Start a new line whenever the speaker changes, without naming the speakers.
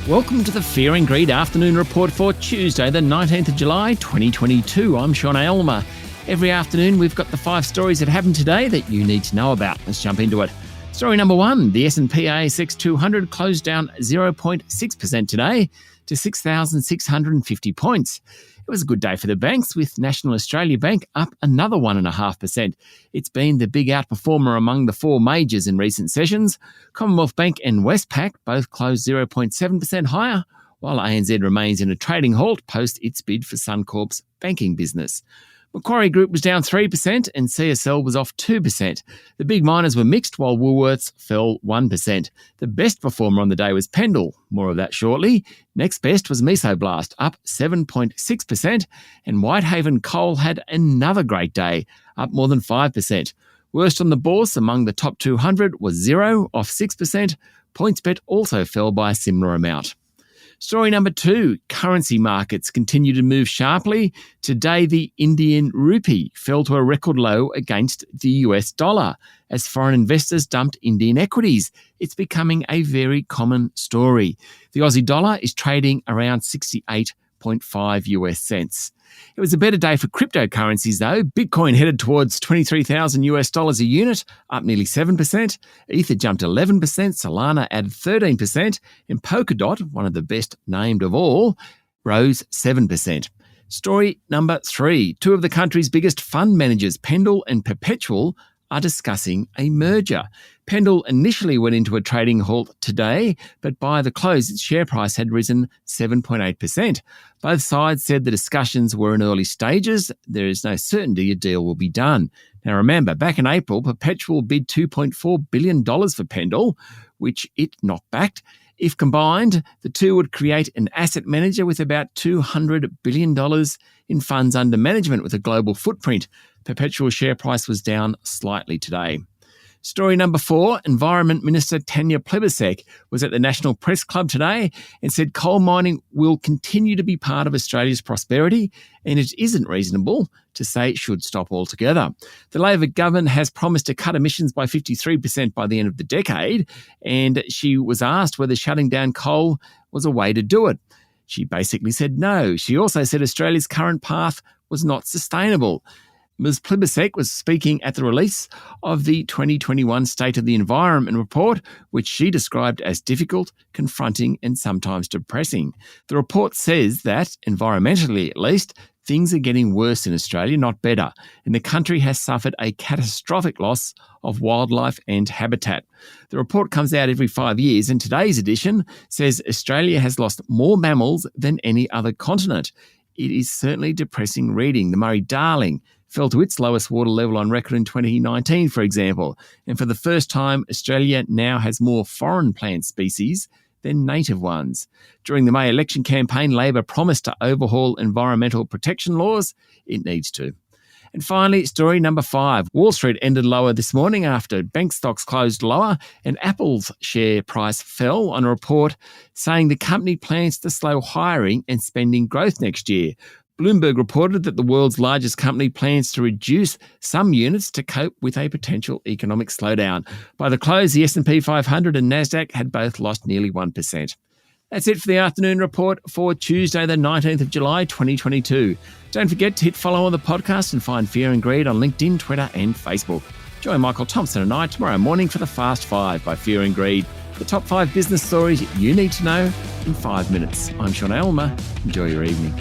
Welcome to the Fear and Greed Afternoon Report for Tuesday, the 19th of July, 2022. I'm Sean Aylmer. Every afternoon, we've got the 5 stories that happened today that you need to know about. Let's jump into it. Story number 1, the S&P ASX 200 closed down 0.6% today to 6,650 points. It was a good day for the banks, with National Australia Bank up another 1.5%. It's been the big outperformer among the 4 majors in recent sessions. Commonwealth Bank and Westpac both closed 0.7% higher, while ANZ remains in a trading halt post its bid for Suncorp's banking business. Macquarie Group was down 3% and CSL was off 2%. The big miners were mixed, while Woolworths fell 1%. The best performer on the day was Pendal. More of that shortly. Next best was Mesoblast, up 7.6%, and Whitehaven Coal had another great day, up more than 5%. Worst on the bourse among the top 200 was Xero, off 6%. PointsBet also fell by a similar amount. Story number 2, currency markets continue to move sharply. Today, the Indian rupee fell to a record low against the US dollar as foreign investors dumped Indian equities. It's becoming a very common story. The Aussie dollar is trading around 68.5 US cents. It was a better day for cryptocurrencies though. Bitcoin headed towards $23,000 US dollars a unit, up nearly 7%. Ether jumped 11%, Solana added 13%, and Polkadot, one of the best named of all, rose 7%. Story number 3, 2 of the country's biggest fund managers, Pendal and Perpetual, are discussing a merger. Pendal initially went into a trading halt today, but by the close, its share price had risen 7.8%. Both sides said the discussions were in early stages. There is no certainty a deal will be done. Now remember, back in April, Perpetual bid $2.4 billion for Pendal, which it knocked back. If combined, the two would create an asset manager with about $200 billion in funds under management with a global footprint. Perpetual share price was down slightly today. Story number 4, Environment Minister Tanya Plibersek was at the National Press Club today and said coal mining will continue to be part of Australia's prosperity and it isn't reasonable to say it should stop altogether. The Labor government has promised to cut emissions by 53% by the end of the decade, and she was asked whether shutting down coal was a way to do it. She basically said no. She also said Australia's current path was not sustainable. Ms. Plibersek was speaking at the release of the 2021 State of the Environment report, which she described as difficult, confronting and sometimes depressing. The report says that, environmentally at least, things are getting worse in Australia, not better, and the country has suffered a catastrophic loss of wildlife and habitat. The report comes out every 5 years, and today's edition says Australia has lost more mammals than any other continent. It is certainly depressing reading. The Murray-Darling fell to its lowest water level on record in 2019, for example. And for the first time, Australia now has more foreign plant species than native ones. During the May election campaign, Labor promised to overhaul environmental protection laws. It needs to. And finally, story number 5. Wall Street ended lower this morning after bank stocks closed lower and Apple's share price fell on a report saying the company plans to slow hiring and spending growth next year. Bloomberg reported that the world's largest company plans to reduce some units to cope with a potential economic slowdown. By the close, the S&P 500 and Nasdaq had both lost nearly 1%. That's it for the afternoon report for Tuesday, the 19th of July, 2022. Don't forget to hit follow on the podcast and find Fear and Greed on LinkedIn, Twitter and Facebook. Join Michael Thompson and I tomorrow morning for the Fast 5 by Fear and Greed. The top 5 business stories you need to know in 5 minutes. I'm Sean Aylmer. Enjoy your evening.